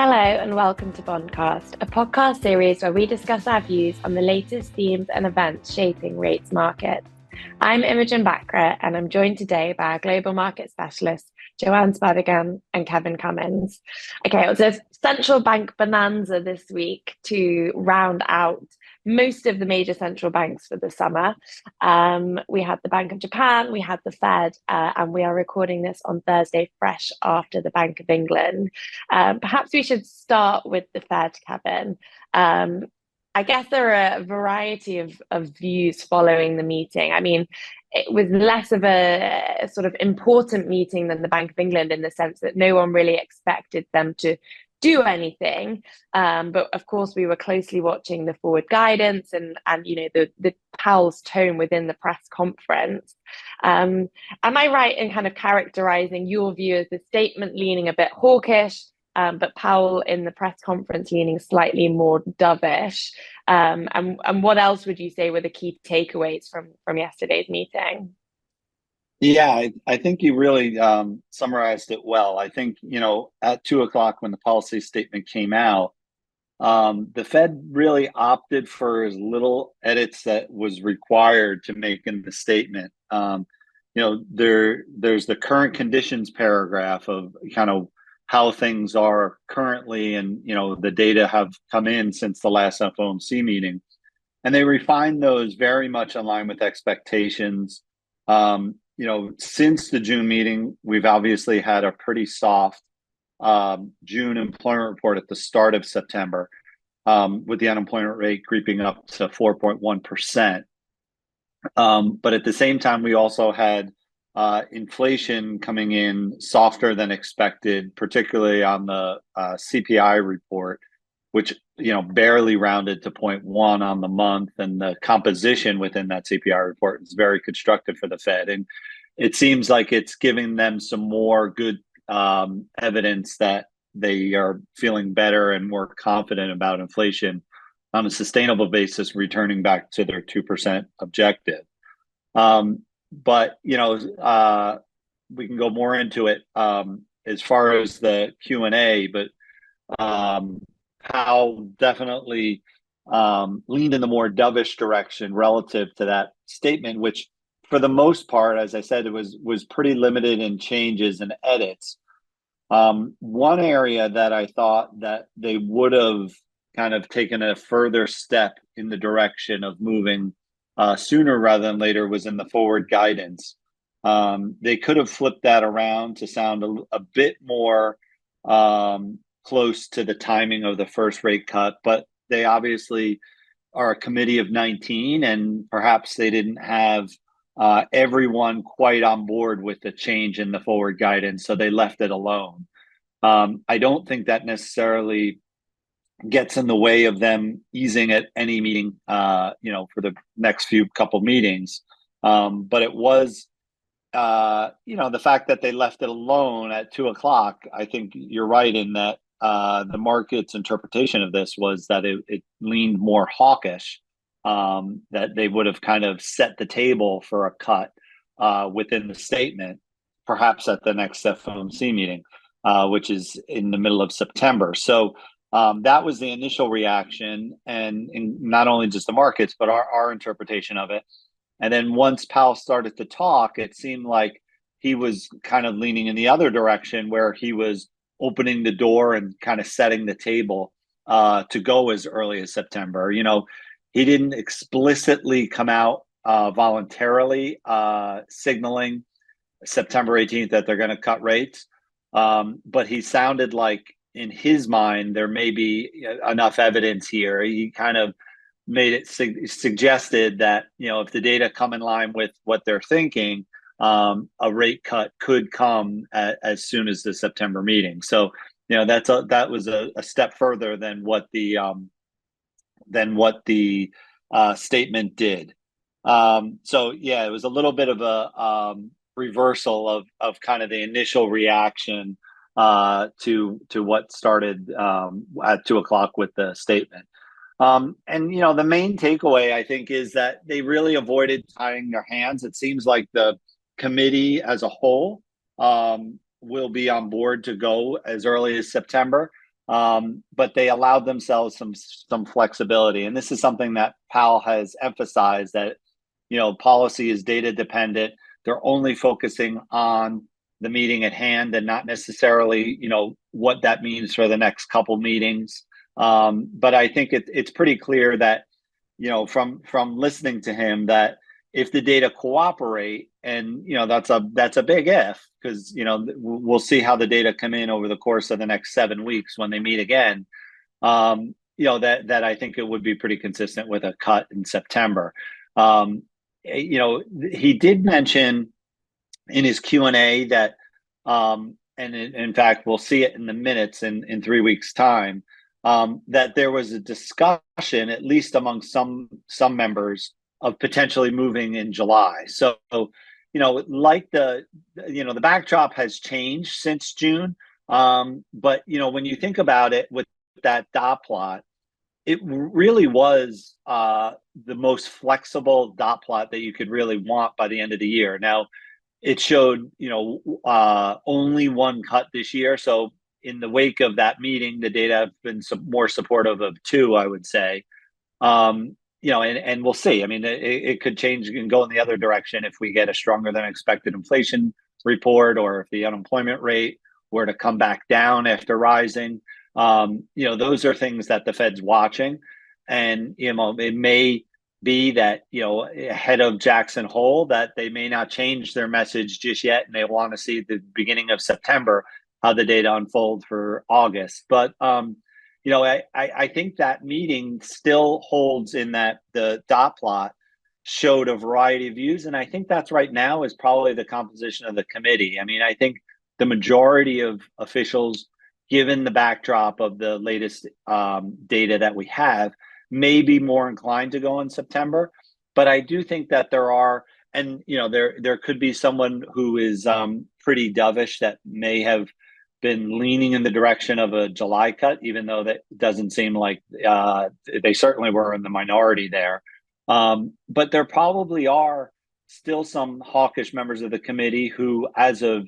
Hello and welcome to Bondcast, a podcast series where we discuss our views on the latest themes and events shaping rates markets. I'm Imogen Bachra and I'm joined today by our global market specialists, Joann Spadigam and Kevin Cummins. Okay, it was a central bank bonanza this week to round out most of the major central banks for the summer. We had the Bank of Japan, we had the Fed, and we are recording this on Thursday, fresh after the Bank of England. Perhaps we should start with the Fed, Kevin. I guess there are a variety of views following the meeting. I mean, it was less of a sort of important meeting than the Bank of England in the sense that no one really expected them to do anything. But of course, we were closely watching the forward guidance and the Powell's tone within the press conference. Am I right in kind of characterizing your view as the statement leaning a bit hawkish? But Powell in the press conference leaning slightly more dovish. And what else would you say were the key takeaways from yesterday's meeting? Yeah, I think you really summarized it well. I think, at 2 o'clock when the policy statement came out, the Fed really opted for as little edits that was required to make in the statement. There's the current conditions paragraph of kind of how things are currently, and the data have come in since the last FOMC meeting, and they refined those very much in line with expectations. Since the June meeting, we've obviously had a pretty soft June employment report at the start of September, with the unemployment rate creeping up to 4.1%. But at the same time, we also had inflation coming in softer than expected, particularly on the CPI report, which barely rounded to 0.1 on the month, and the composition within that CPI report is very constructive for the Fed, and it seems like it's giving them some more good evidence that they are feeling better and more confident about inflation on a sustainable basis, returning back to their 2% objective. But we can go more into it as far as the Q&A, but Powell definitely leaned in the more dovish direction relative to that statement, which for the most part, as I said, it was pretty limited in changes and edits. One area that I thought that they would have kind of taken a further step in the direction of moving sooner rather than later was in the forward guidance. They could have flipped that around to sound a bit more close to the timing of the first rate cut, but they obviously are a committee of 19, and perhaps they didn't have everyone quite on board with the change in the forward guidance, so they left it alone. I don't think that necessarily gets in the way of them easing at any meeting, for the next few couple meetings. But it was, the fact that they left it alone at 2 o'clock. I think you're right in that the market's interpretation of this was that it leaned more hawkish, that they would have kind of set the table for a cut within the statement, perhaps at the next FOMC meeting, which is in the middle of September. So that was the initial reaction, and not only just the markets, but our interpretation of it. And then once Powell started to talk, it seemed like he was kind of leaning in the other direction, where he was opening the door and kind of setting the table to go as early as September. He didn't explicitly come out voluntarily signaling September 18th that they're going to cut rates, but he sounded like in his mind there may be enough evidence here. He kind of made it suggested that if the data come in line with what they're thinking, a rate cut could come as soon as the September meeting. So that was a step further than what the statement did. So yeah, it was a little bit of a reversal of kind of the initial reaction to what started at 2 o'clock with the statement. And the main takeaway, I think, is that they really avoided tying their hands. It seems like the committee as a whole will be on board to go as early as September. but they allowed themselves some flexibility. And this is something that Powell has emphasized, that policy is data dependent. They're only focusing on the meeting at hand and not necessarily what that means for the next couple meetings. But I think it's pretty clear that from listening to him, that if the data cooperate, and that's a big if, because we'll see how the data come in over the course of the next 7 weeks when they meet again. That I think it would be pretty consistent with a cut in September. He did mention in his Q&A that, and in fact, we'll see it in the minutes in 3 weeks' time, that there was a discussion, at least among some members, of potentially moving in July. So, like the backdrop has changed since June. But, when you think about it with that dot plot, it really was the most flexible dot plot that you could really want by the end of the year. Now, it showed, only one cut this year. So in the wake of that meeting, the data have been more supportive of two, I would say. And we'll see. I mean, it could change and go in the other direction if we get a stronger than expected inflation report, or if the unemployment rate were to come back down after rising. Those are things that the Fed's watching. And, it may be that, ahead of Jackson Hole, that they may not change their message just yet, and they want to see the beginning of September how the data unfold for August. But I think that meeting still holds in that the dot plot showed a variety of views, and I think that's right now is probably the composition of the committee. I mean, I think the majority of officials, given the backdrop of the latest data that we have, may be more inclined to go in September. But I do think that there are, and there could be someone who is pretty dovish that may have been leaning in the direction of a July cut, even though that doesn't seem like they certainly were in the minority there. But there probably are still some hawkish members of the committee who, as of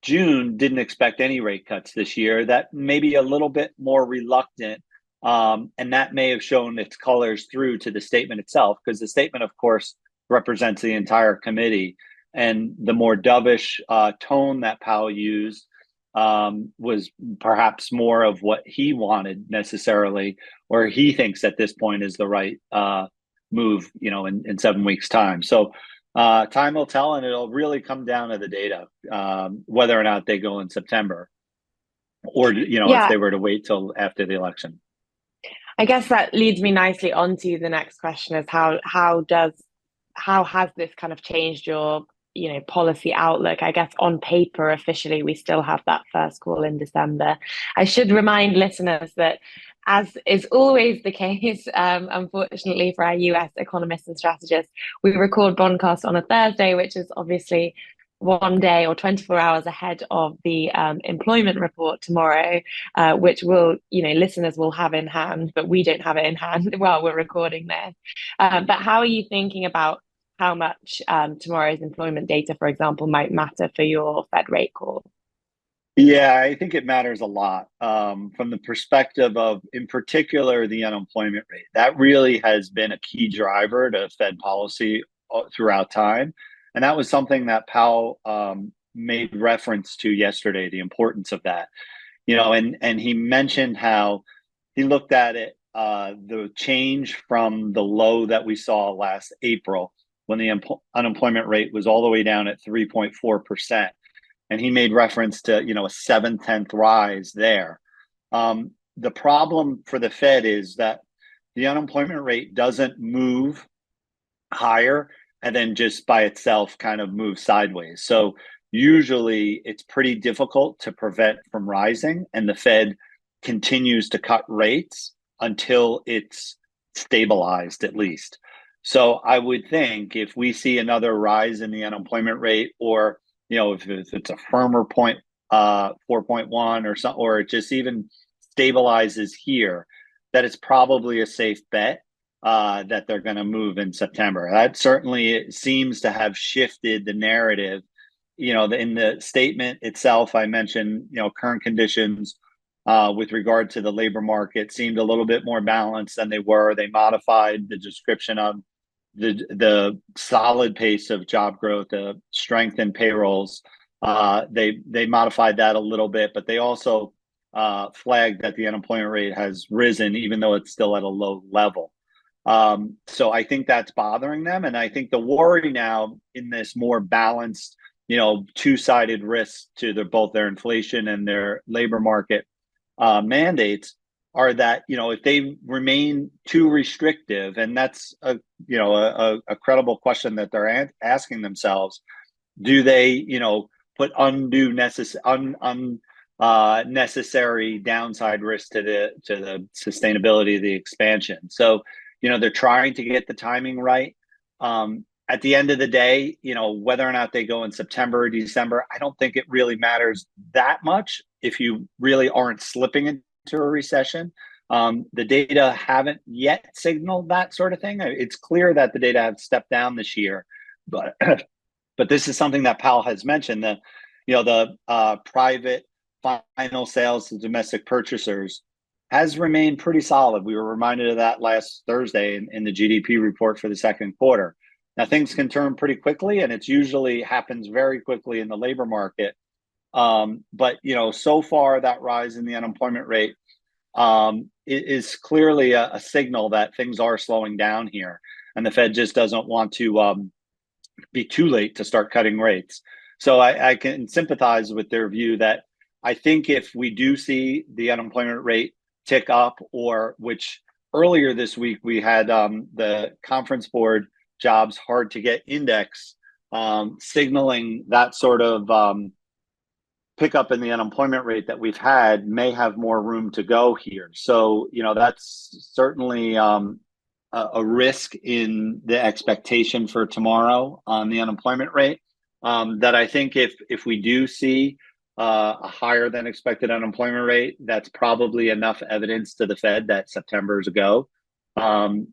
June, didn't expect any rate cuts this year, that may be a little bit more reluctant. And that may have shown its colors through to the statement itself, because the statement, of course, represents the entire committee. And the more dovish tone that Powell used was perhaps more of what he wanted necessarily, or he thinks at this point is the right move, in 7 weeks' time. So time will tell, and it'll really come down to the data, whether or not they go in September, or if they were to wait till after the election. I guess that leads me nicely onto the next question: is how has this kind of changed your policy outlook? I guess on paper, officially, we still have that first call in December. I should remind listeners that, as is always the case, unfortunately for our US economists and strategists, we record Bondcast on a Thursday, which is obviously 1 day or 24 hours ahead of the employment report tomorrow, which listeners will have in hand, but we don't have it in hand while we're recording this. But how are you thinking about how much tomorrow's employment data, for example, might matter for your Fed rate call? Yeah, I think it matters a lot from the perspective of, in particular, the unemployment rate. That really has been a key driver to Fed policy throughout time. And that was something that Powell made reference to yesterday, the importance of that. And he mentioned how he looked at it, the change from the low that we saw last April, when the unemployment rate was all the way down at 3.4%. And he made reference to, a 7/10 rise there. The problem for the Fed is that the unemployment rate doesn't move higher and then just by itself kind of move sideways. So usually it's pretty difficult to prevent from rising, and the Fed continues to cut rates until it's stabilized, at least. So I would think if we see another rise in the unemployment rate, or if it's a firmer 4.1 or something, or it just even stabilizes here, that it's probably a safe bet that they're going to move in September. That certainly seems to have shifted the narrative. In the statement itself, I mentioned, current conditions with regard to the labor market seemed a little bit more balanced than they were. They modified the description of the solid pace of job growth, the strength in payrolls. They modified that a little bit, but they also flagged that the unemployment rate has risen, even though it's still at a low level. So I think that's bothering them. And I think the worry now in this more balanced, two-sided risk to both their inflation and their labor market mandates are that, if they remain too restrictive, and that's a credible question that they're asking themselves, do they, put undue necessary downside risk to the sustainability of the expansion? So, they're trying to get the timing right. At the end of the day, whether or not they go in September or December, I don't think it really matters that much if you really aren't slipping into a recession. The data haven't yet signaled that sort of thing. It's clear that the data have stepped down this year, but but this is something that Powell has mentioned, that the private final sales to domestic purchasers has remained pretty solid. We were reminded of that last Thursday in the GDP report for the second quarter. Now, things can turn pretty quickly, and it usually happens very quickly in the labor market. But so far, that rise in the unemployment rate is clearly a signal that things are slowing down here, and the Fed just doesn't want to be too late to start cutting rates. So I can sympathize with their view that I think if we do see the unemployment rate tick up, or which earlier this week we had the Conference Board jobs hard to get index signaling that sort of pickup in the unemployment rate that we've had may have more room to go here. So, that's certainly a risk in the expectation for tomorrow on the unemployment rate. That I think if we do see a higher than expected unemployment rate, that's probably enough evidence to the Fed that September is a go.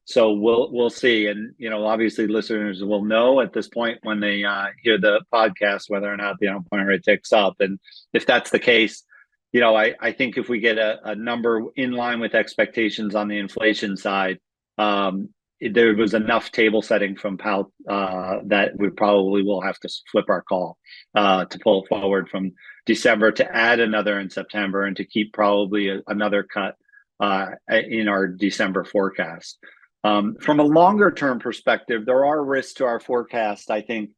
So we'll see, and obviously listeners will know at this point when they hear the podcast whether or not the unemployment rate ticks up. And if that's the case, I think if we get a number in line with expectations on the inflation side, there was enough table setting from Powell that we probably will have to flip our call to pull forward from December to add another in September, and to keep probably another cut in our December forecast. From a longer term perspective, there are risks to our forecast, I think,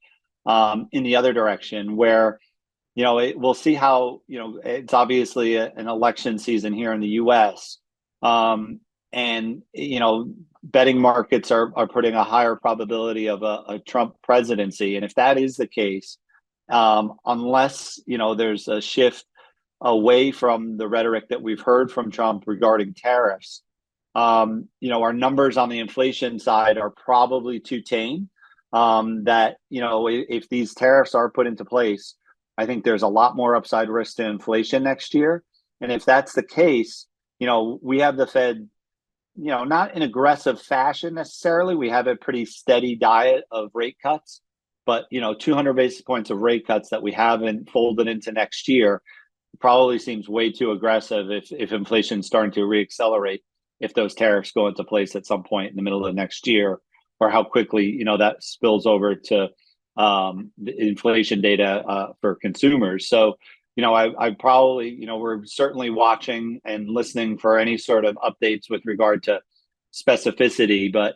in the other direction, where we'll see how it's obviously an election season here in the U.S. And betting markets are putting a higher probability of a Trump presidency, and if that is the case, unless there's a shift away from the rhetoric that we've heard from Trump regarding tariffs, our numbers on the inflation side are probably too tame. That if these tariffs are put into place, I think there's a lot more upside risk to inflation next year. And if that's the case, we have the Fed, not in aggressive fashion necessarily. We have a pretty steady diet of rate cuts, but 200 basis points of rate cuts that we haven't folded into next year probably seems way too aggressive if inflation's starting to reaccelerate, if those tariffs go into place at some point in the middle of next year, or how quickly that spills over to the inflation data for consumers. So I probably we're certainly watching and listening for any sort of updates with regard to specificity, but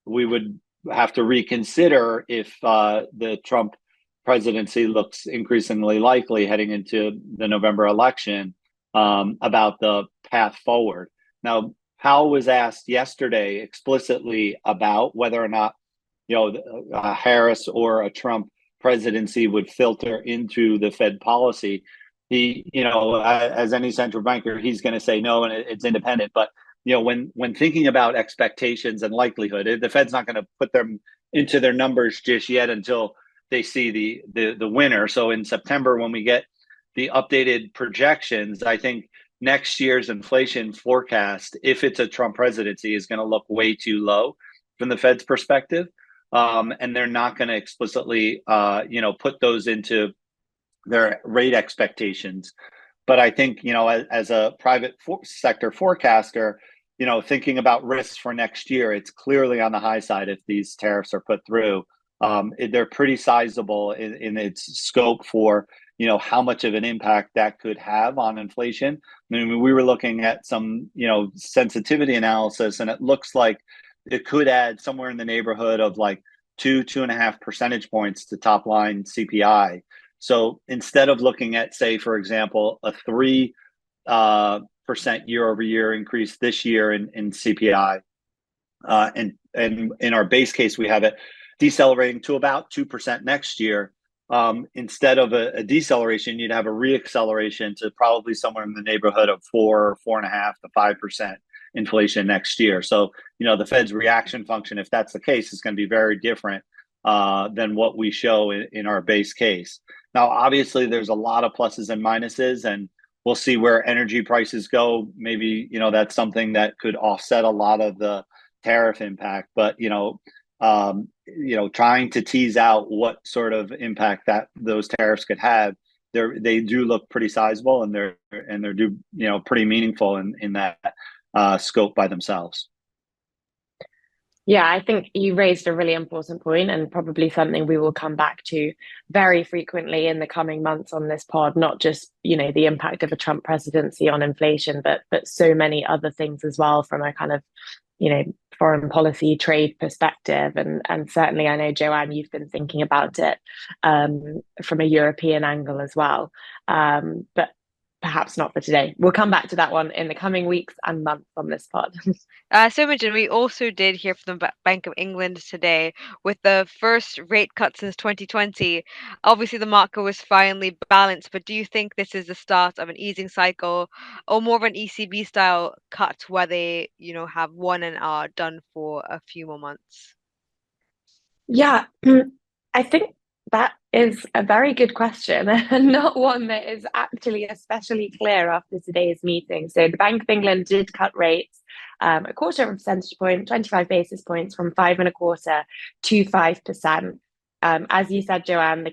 we would have to reconsider if the Trump presidency looks increasingly likely heading into the November election, about the path forward. Now, Powell was asked yesterday explicitly about whether or not Harris or a Trump presidency would filter into the Fed policy. He, as any central banker, he's going to say no, and it's independent. But when thinking about expectations and likelihood, the Fed's not going to put them into their numbers just yet until they see the winner. So in September, when we get the updated projections, I think next year's inflation forecast, if it's a Trump presidency, is going to look way too low from the Fed's perspective. And they're not going to explicitly, put those into their rate expectations. But I think, as a private sector forecaster, thinking about risks for next year, it's clearly on the high side if these tariffs are put through. They're pretty sizable in its scope for, how much of an impact that could have on inflation. I mean, we were looking at some, sensitivity analysis, and it looks like it could add somewhere in the neighborhood of like 2.5 percentage points to top line CPI. So instead of looking at, say, for example, a 3% year over year increase this year in CPI, and in our base case, we have it decelerating to about 2% next year. Instead of a deceleration, you'd have a reacceleration to probably somewhere in the neighborhood of 4.5 to 5% inflation next year. So, the Fed's reaction function, if that's the case, is going to be very different than what we show in our base case. Now, obviously, there's a lot of pluses and minuses, and we'll see where energy prices go. Maybe, that's something that could offset a lot of the tariff impact. But, trying to tease out what sort of impact that those tariffs could have, they do look pretty sizable, and they're pretty meaningful in that scope by themselves. Yeah, I think you raised a really important point, and probably something we will come back to very frequently in the coming months on this pod, not just, the impact of a Trump presidency on inflation, but so many other things as well from a kind of, foreign policy trade perspective. And certainly I know, Joann, you've been thinking about it from a European angle as well. But perhaps not for today. We'll come back to that one in the coming weeks and months on this pod. So, Imogen, we also did hear from the Bank of England today with the first rate cut since 2020. Obviously, the market was finally balanced, but do you think this is the start of an easing cycle or more of an ECB style cut where they, have one and are done for a few more months? Yeah, I think that is a very good question, and not one that is actually especially clear after today's meeting. So the Bank of England did cut rates a quarter of a percentage point, 25 basis points, from 5.25% to 5%. As you said, Joann,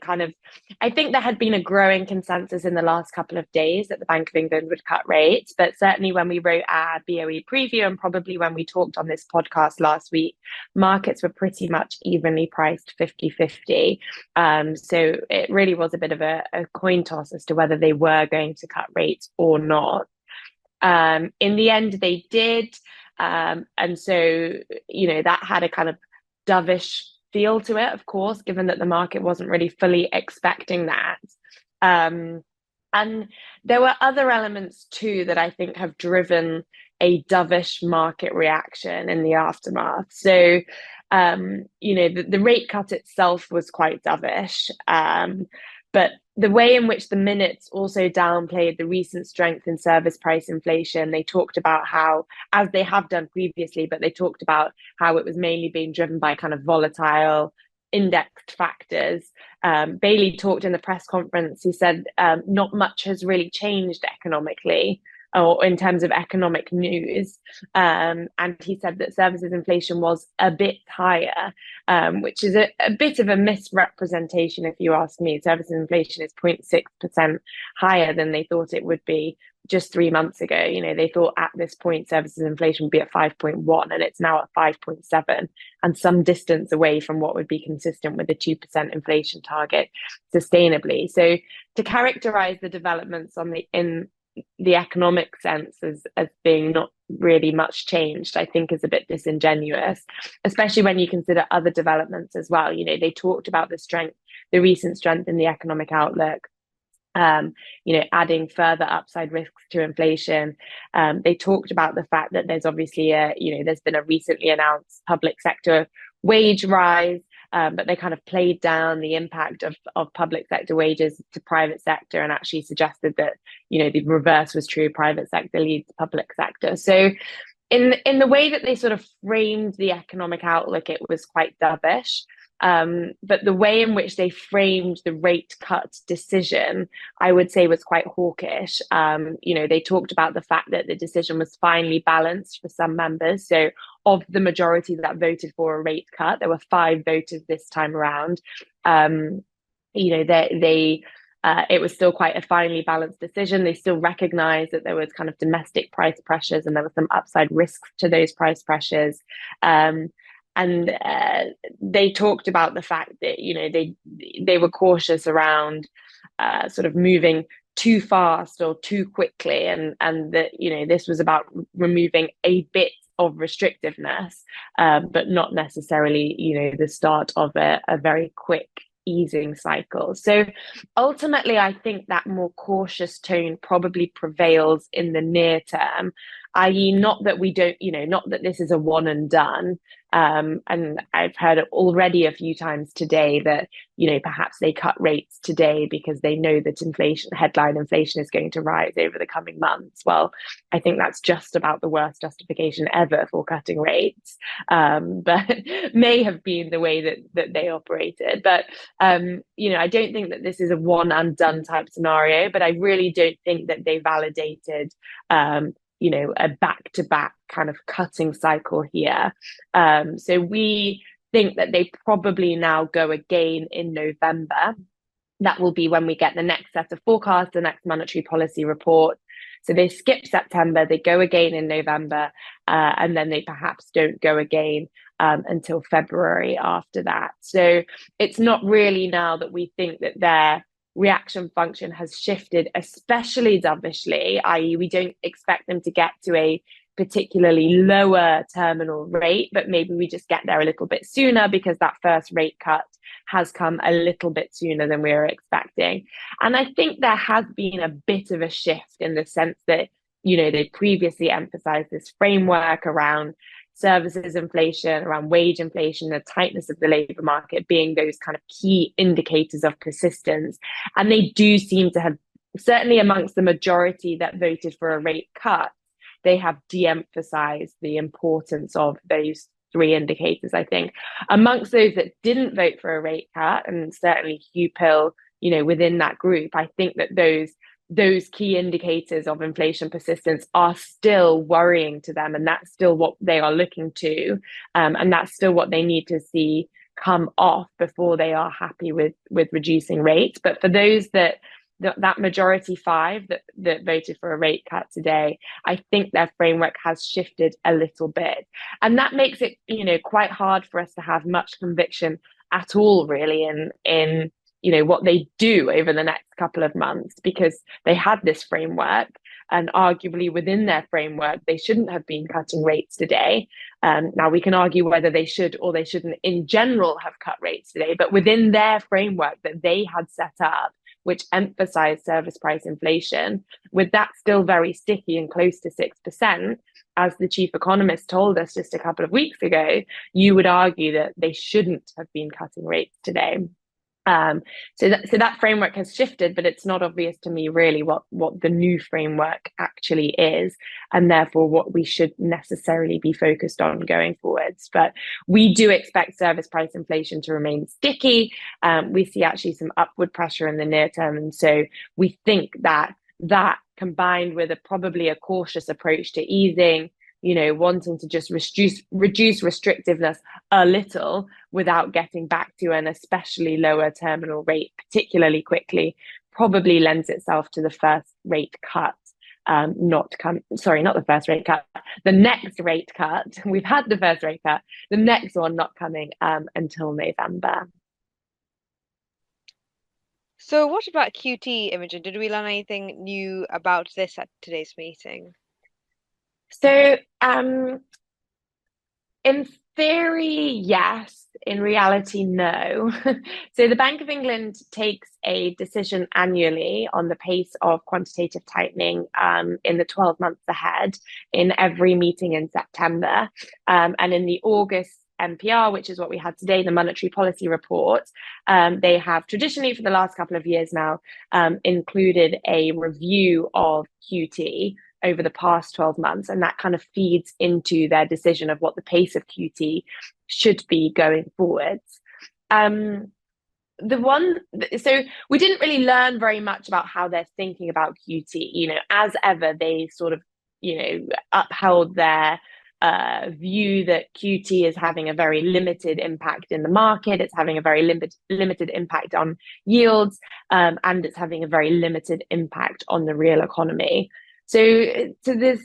I think there had been a growing consensus in the last couple of days that the Bank of England would cut rates, but certainly when we wrote our BOE preview, and probably when we talked on this podcast last week, markets were pretty much evenly priced 50-50. So it really was a bit of a coin toss as to whether they were going to cut rates or not. In the end, they did. And so, that had a kind of dovish feel to it, of course, given that the market wasn't really fully expecting that. And there were other elements too that I think have driven a dovish market reaction in the aftermath. So, the rate cut itself was quite dovish, but the way in which the minutes also downplayed the recent strength in service price inflation, they talked about how, as they have done previously, but they talked about how it was mainly being driven by kind of volatile indexed factors. Bailey talked in the press conference. He said not much has really changed economically or in terms of economic news. And he said that services inflation was a bit higher, which is a bit of a misrepresentation, if you ask me. Services inflation is 0.6% higher than they thought it would be just 3 months ago. They thought at this point services inflation would be at 5.1, and it's now at 5.7, and some distance away from what would be consistent with a 2% inflation target sustainably. So to characterize the developments in the economic sense as being not really much changed, I think is a bit disingenuous, especially when you consider other developments as well. They talked about the recent strength in the economic outlook, adding further upside risks to inflation. They talked about the fact that there's obviously there's been a recently announced public sector wage rise, but they kind of played down the impact of public sector wages to private sector, and actually suggested that the reverse was true: private sector leads public sector. So in the way that they sort of framed the economic outlook, it was quite dovish. But the way in which they framed the rate cut decision, I would say, was quite hawkish. They talked about the fact that the decision was finely balanced for some members. So of the majority that voted for a rate cut, there were 5 voters this time around. They it was still quite a finely balanced decision. They still recognized that there was kind of domestic price pressures and there was some upside risks to those price pressures. And they talked about the fact that, you know, they were cautious around sort of moving too fast or too quickly, and that, you know, this was about removing a bit of restrictiveness, but not necessarily, you know, the start of a very quick easing cycle. So ultimately, I think that more cautious tone probably prevails in the near term, i.e., not that we don't, you know, not that this is a one and done. And I've heard it already a few times today that, you know, perhaps they cut rates today because they know that headline inflation is going to rise over the coming months. Well, I think that's just about the worst justification ever for cutting rates, but may have been the way that they operated. But you know, I don't think that this is a one and done type scenario, but I really don't think that they validated you know, a back-to-back kind of cutting cycle here. So we think that they probably now go again in November. That will be when we get the next set of forecasts, the next monetary policy report. So they skip September, they go again in November, and then they perhaps don't go again until February after that. So it's not really now that we think that their reaction function has shifted, especially dovishly, i.e., we don't expect them to get to a particularly lower terminal rate, but maybe we just get there a little bit sooner because that first rate cut has come a little bit sooner than we were expecting. And I think there has been a bit of a shift in the sense that, you know, they previously emphasized this framework around services inflation, around wage inflation, the tightness of the labor market being those kind of key indicators of persistence. And they do seem to have, certainly amongst the majority that voted for a rate cut, they have de-emphasized the importance of those three indicators, I think. Amongst those that didn't vote for a rate cut, and certainly Hugh Pill, you know, within that group, I think that those key indicators of inflation persistence are still worrying to them, and that's still what they are looking to, and that's still what they need to see come off before they are happy with reducing rates. But for those that majority 5 that voted for a rate cut today, I think their framework has shifted a little bit, and that makes it, you know, quite hard for us to have much conviction at all, really, in you know, what they do over the next couple of months, because they had this framework, and arguably within their framework, they shouldn't have been cutting rates today. Now we can argue whether they should or they shouldn't in general have cut rates today, but within their framework that they had set up, which emphasized service price inflation, with that still very sticky and close to 6%, as the chief economist told us just a couple of weeks ago, you would argue that they shouldn't have been cutting rates today. So that framework has shifted, but it's not obvious to me really what the new framework actually is, and therefore what we should necessarily be focused on going forwards. But we do expect service price inflation to remain sticky. We see actually some upward pressure in the near term, and so we think that combined with probably a cautious approach to easing, you know, wanting to just reduce restrictiveness a little without getting back to an especially lower terminal rate particularly quickly, probably lends itself to the first rate cut. Not the first rate cut, the next rate cut. We've had the first rate cut, the next one not coming until November. So what about QT, Imogen? Did we learn anything new about this at today's meeting? So in theory, yes. In reality, no. So the Bank of England takes a decision annually on the pace of quantitative tightening in the 12 months ahead in every meeting in September. And in the August MPR, which is what we had today, the monetary policy report, they have traditionally for the last couple of years now included a review of QT over the past 12 months, and that kind of feeds into their decision of what the pace of QT should be going forwards. So we didn't really learn very much about how they're thinking about QT. You know, as ever, they sort of, you know, upheld their view that QT is having a very limited impact in the market. It's having a very limited impact on yields, and it's having a very limited impact on the real economy. So to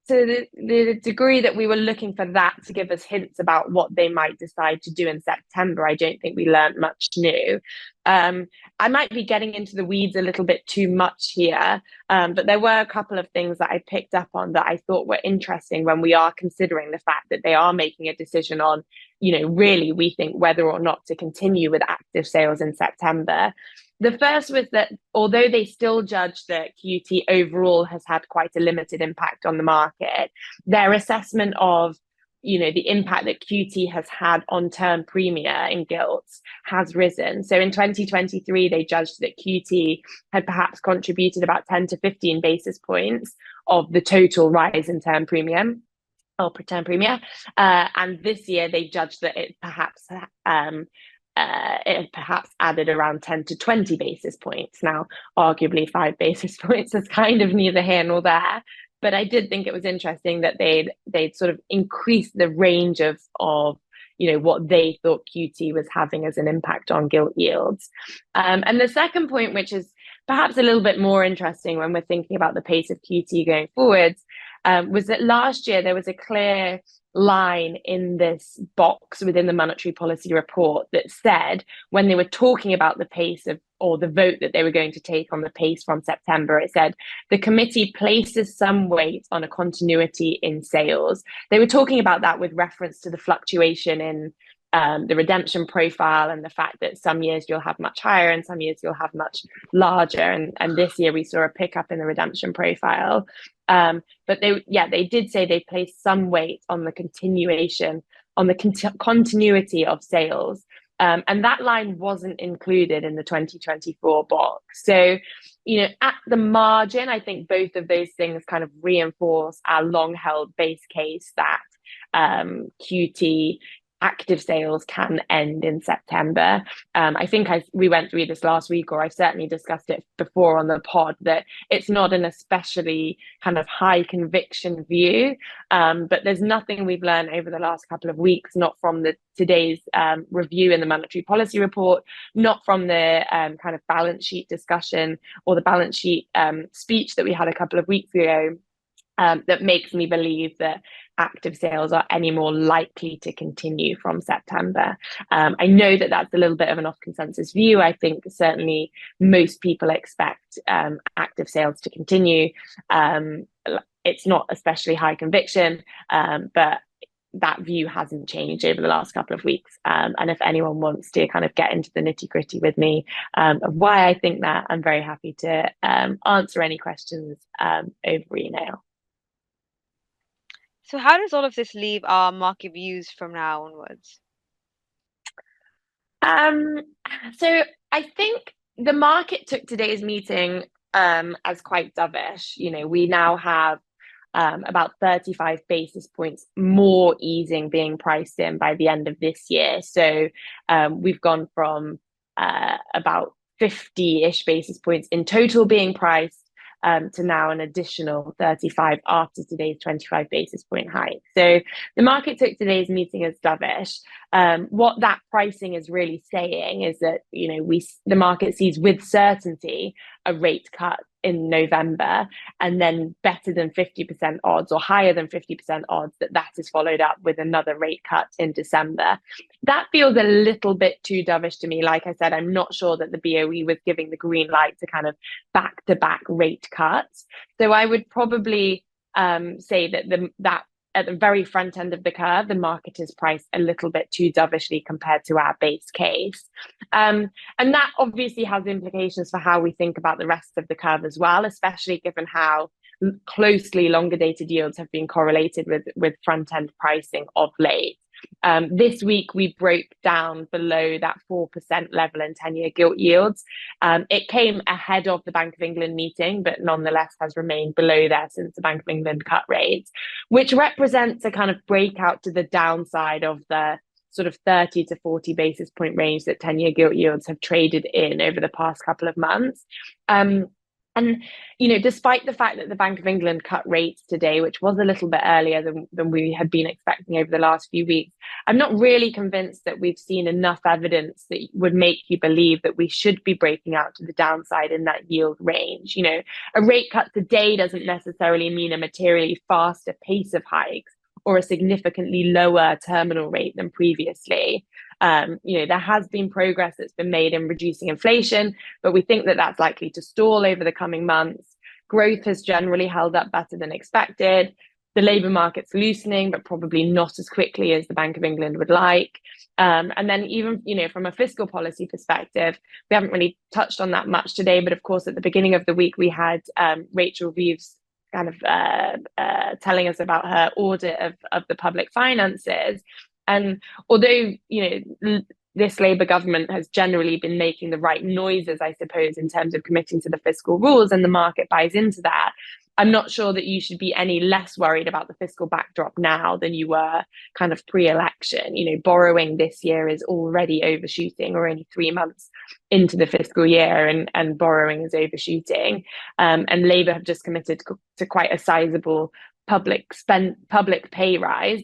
the degree that we were looking for that to give us hints about what they might decide to do in September, I don't think we learned much new. I might be getting into the weeds a little bit too much here, but there were a couple of things that I picked up on that I thought were interesting when we are considering the fact that they are making a decision on, really, we think whether or not to continue with active sales in September. The first was that although they still judge that QT overall has had quite a limited impact on the market, their assessment of the impact that QT has had on term premia in gilts has risen. So in 2023, they judged that QT had perhaps contributed about 10 to 15 basis points of the total rise in term premium or term premia. And this year, they judged that it perhaps added around 10 to 20 basis points. Now, arguably 5 basis points is kind of neither here nor there. But I did think it was interesting that they'd sort of increased the range of what they thought QT was having as an impact on gilt yields. And the second point, which is perhaps a little bit more interesting when we're thinking about the pace of QT going forwards, was that last year there was a clear line in this box within the monetary policy report that said, when they were talking about the pace of, or the vote that they were going to take on the pace from September, it said the committee places some weight on a continuity in sales. They were talking about that with reference to the fluctuation in the redemption profile and the fact that some years you'll have much higher and some years you'll have much larger. And this year we saw a pickup in the redemption profile. But they did say they placed some weight on the continuation, on the continuity of sales. And that line wasn't included in the 2024 box. So, at the margin, I think both of those things kind of reinforce our long-held base case that QT active sales can end in September. I think we went through this last week, or I've certainly discussed it before on the pod, that it's not an especially kind of high conviction view, but there's nothing we've learned over the last couple of weeks, not from today's review in the monetary policy report, not from the kind of balance sheet discussion or the balance sheet speech that we had a couple of weeks ago, that makes me believe that active sales are any more likely to continue from September. I know that that's a little bit of an off-consensus view. I think certainly most people expect active sales to continue. It's not especially high conviction, but that view hasn't changed over the last couple of weeks. And if anyone wants to kind of get into the nitty-gritty with me of why I think that, I'm very happy to answer any questions over email. So how does all of this leave our market views from now onwards? So I think the market took today's meeting as quite dovish. We now have about 35 basis points more easing being priced in by the end of this year. So we've gone from about 50-ish basis points in total being priced to now an additional 35 after today's 25 basis point hike. So the market took today's meeting as dovish. What that pricing is really saying is that the market sees with certainty a rate cut in November, and then better than 50% odds or higher than 50% odds that is followed up with another rate cut in December. That feels a little bit too dovish to me. Like I said, I'm not sure that the BOE was giving the green light to kind of back-to-back rate cuts. So I would probably say that at the very front end of the curve, the market is priced a little bit too dovishly compared to our base case. And that obviously has implications for how we think about the rest of the curve as well, especially given how closely longer dated yields have been correlated with front end pricing of late. This week, we broke down below that 4% level in 10-year gilt yields. It came ahead of the Bank of England meeting, but nonetheless has remained below there since the Bank of England cut rates, which represents a kind of breakout to the downside of the sort of 30 to 40 basis point range that 10-year gilt yields have traded in over the past couple of months. And, despite the fact that the Bank of England cut rates today, which was a little bit earlier than we had been expecting over the last few weeks, I'm not really convinced that we've seen enough evidence that would make you believe that we should be breaking out to the downside in that yield range. A rate cut today doesn't necessarily mean a materially faster pace of hikes or a significantly lower terminal rate than previously. There has been progress that's been made in reducing inflation, but we think that that's likely to stall over the coming months. Growth has generally held up better than expected. The labour market's loosening, but probably not as quickly as the Bank of England would like. And then even, from a fiscal policy perspective, we haven't really touched on that much today, but of course, at the beginning of the week, we had Rachel Reeves kind of telling us about her audit of the public finances. And although, this Labour government has generally been making the right noises, I suppose, in terms of committing to the fiscal rules, and the market buys into that, I'm not sure that you should be any less worried about the fiscal backdrop now than you were kind of pre-election. Borrowing this year is already overshooting. We're only 3 months into the fiscal year, and borrowing is overshooting. And Labour have just committed to quite a sizable public pay rise.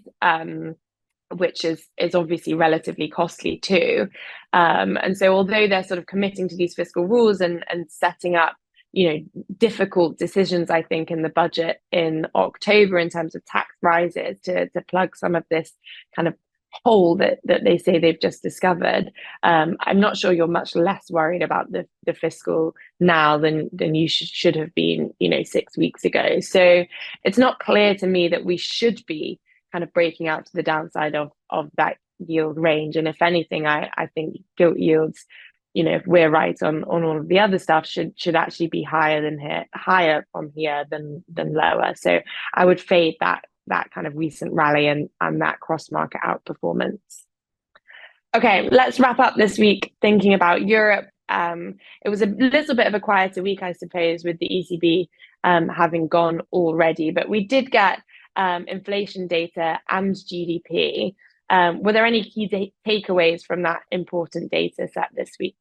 Which is obviously relatively costly too. And so although they're sort of committing to these fiscal rules and setting up, difficult decisions, I think, in the budget in October in terms of tax rises to plug some of this kind of hole that they say they've just discovered, I'm not sure you're much less worried about the fiscal now than you should have been, 6 weeks ago. So it's not clear to me that we should be kind of breaking out to the downside of that yield range. And if anything, I think gilt yields, if we're right on all of the other stuff, should actually be higher from here than lower. So I would fade that kind of recent rally and that cross market outperformance. Okay, let's wrap up this week thinking about Europe. It was a little bit of a quieter week, I suppose, with the ECB having gone already, but we did get inflation data and GDP. Were there any key takeaways from that important data set this week?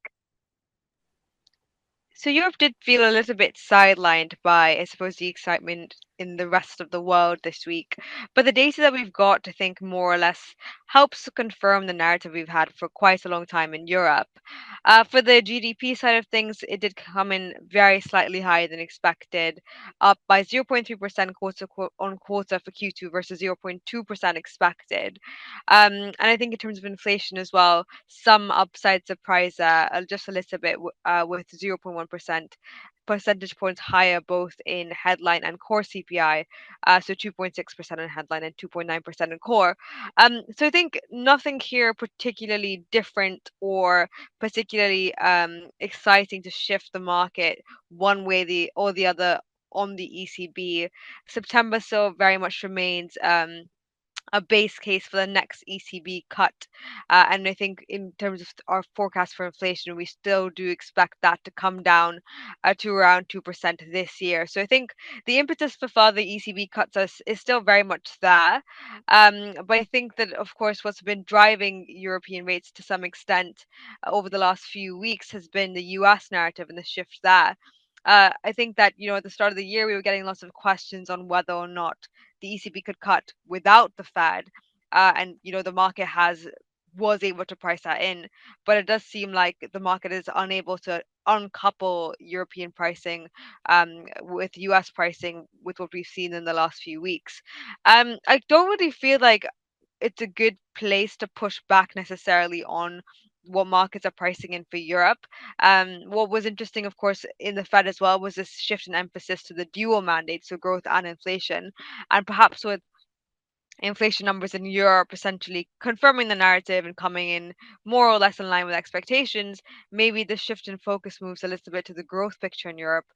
So Europe did feel a little bit sidelined by, I suppose, the excitement in the rest of the world this week. But the data that we've got, I think, more or less helps to confirm the narrative we've had for quite a long time in Europe. For the GDP side of things, it did come in very slightly higher than expected, up by 0.3% quarter on quarter for Q2 versus 0.2% expected. And I think in terms of inflation as well, some upside surprise just a little bit with 0.1% percentage points higher both in headline and core CPI, so 2.6% in headline and 2.9% in core. So I think nothing here particularly different or particularly exciting to shift the market one way or the other on the ECB. September still very much remains a base case for the next ECB cut. And I think in terms of our forecast for inflation, we still do expect that to come down to around 2% this year. So I think the impetus for further ECB cuts is still very much there. But I think that, of course, what's been driving European rates to some extent over the last few weeks has been the US narrative and the shift there. I think that, at the start of the year, we were getting lots of questions on whether or not the ECB could cut without the Fed. And, the market was able to price that in. But it does seem like the market is unable to uncouple European pricing with US pricing with what we've seen in the last few weeks. I don't really feel like it's a good place to push back necessarily on what markets are pricing in for Europe. What was interesting, of course, in the Fed as well was this shift in emphasis to the dual mandate, so growth and inflation. And perhaps with inflation numbers in Europe essentially confirming the narrative and coming in more or less in line with expectations, maybe the shift in focus moves a little bit to the growth picture in Europe,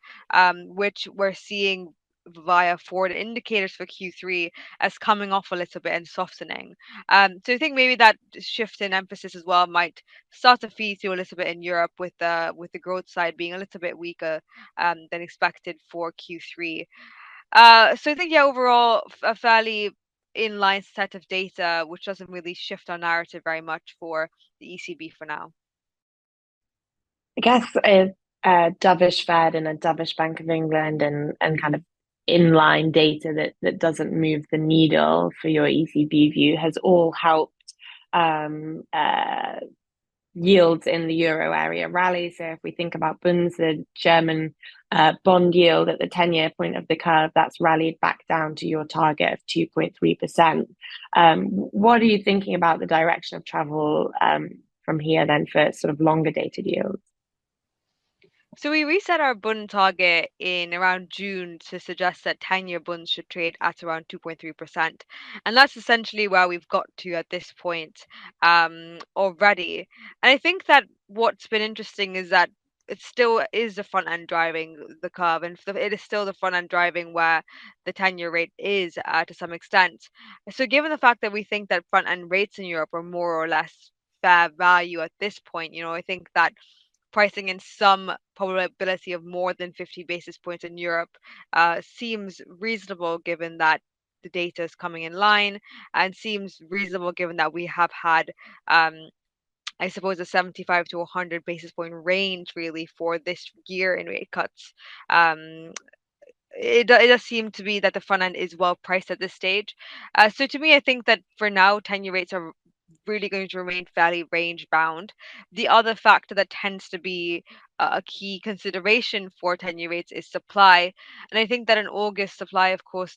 which we're seeing via forward indicators for Q3 as coming off a little bit and softening. So I think maybe that shift in emphasis as well might start to feed through a little bit in Europe with the growth side being a little bit weaker than expected for Q3. So I think, yeah, overall, a fairly inline set of data, which doesn't really shift our narrative very much for the ECB for now. I guess dovish Fed and a dovish Bank of England and kind of inline data that doesn't move the needle for your ECB view has all helped yields in the euro area rally. So if we think about Bunds, the German bond yield at the 10-year point of the curve, that's rallied back down to your target of 2.3%. What are you thinking about the direction of travel from here then for sort of longer dated yields? So we reset our bund target in around June to suggest that 10-year bunds should trade at around 2.3%. And that's essentially where we've got to at this point already. And I think that what's been interesting is that it still is the front end driving the curve, and it is still the front end driving where the 10-year rate is to some extent. So given the fact that we think that front end rates in Europe are more or less fair value at this point, I think that pricing in some probability of more than 50 basis points in Europe seems reasonable given that the data is coming in line, and seems reasonable given that we have had, I suppose, a 75 to 100 basis point range really for this year in rate cuts. It does seem to be that the front end is well priced at this stage. So to me, I think that for now, 10-year rates are really going to remain fairly range bound. The other factor that tends to be a key consideration for 10-year rates is supply. And I think that in August, supply, of course,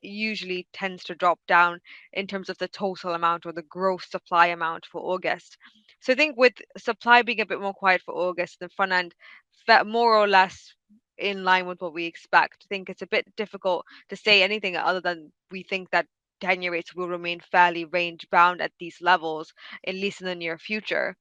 usually tends to drop down in terms of the total amount or the gross supply amount for August. So I think with supply being a bit more quiet for August, the front end more or less in line with what we expect. I think it's a bit difficult to say anything other than we think that 10-year rates will remain fairly range bound at these levels, at least in the near future.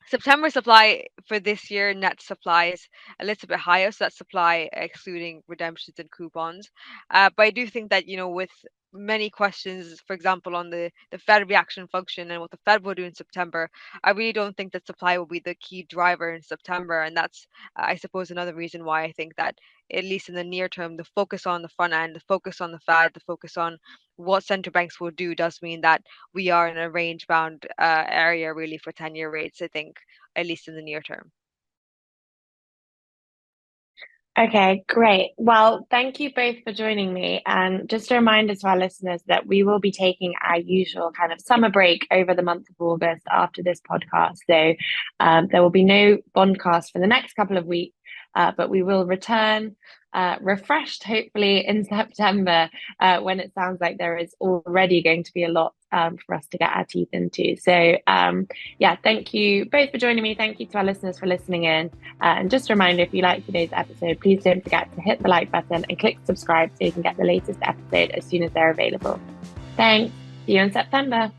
September supply for this year, net supply is a little bit higher, so that's supply excluding redemptions and coupons. But I do think that, with many questions, for example, on the Fed reaction function and what the Fed will do in September, I really don't think that supply will be the key driver in September. And that's, I suppose, another reason why I think that, at least in the near term, the focus on the front end, the focus on the Fed, the focus on what central banks will do does mean that we are in a range bound area really for 10-year rates, I think, at least in the near term. Okay, great. Well, thank you both for joining me. And just a reminder to our listeners that we will be taking our usual kind of summer break over the month of August after this podcast. So there will be no Bondcast for the next couple of weeks, but we will return refreshed, hopefully, in September when it sounds like there is already going to be a lot for us to get our teeth into. So yeah, thank you both for joining me. Thank you to our listeners for listening in. And just a reminder, if you like today's episode, please don't forget to hit the like button and click subscribe so you can get the latest episode as soon as they're available. Thanks. See you in September.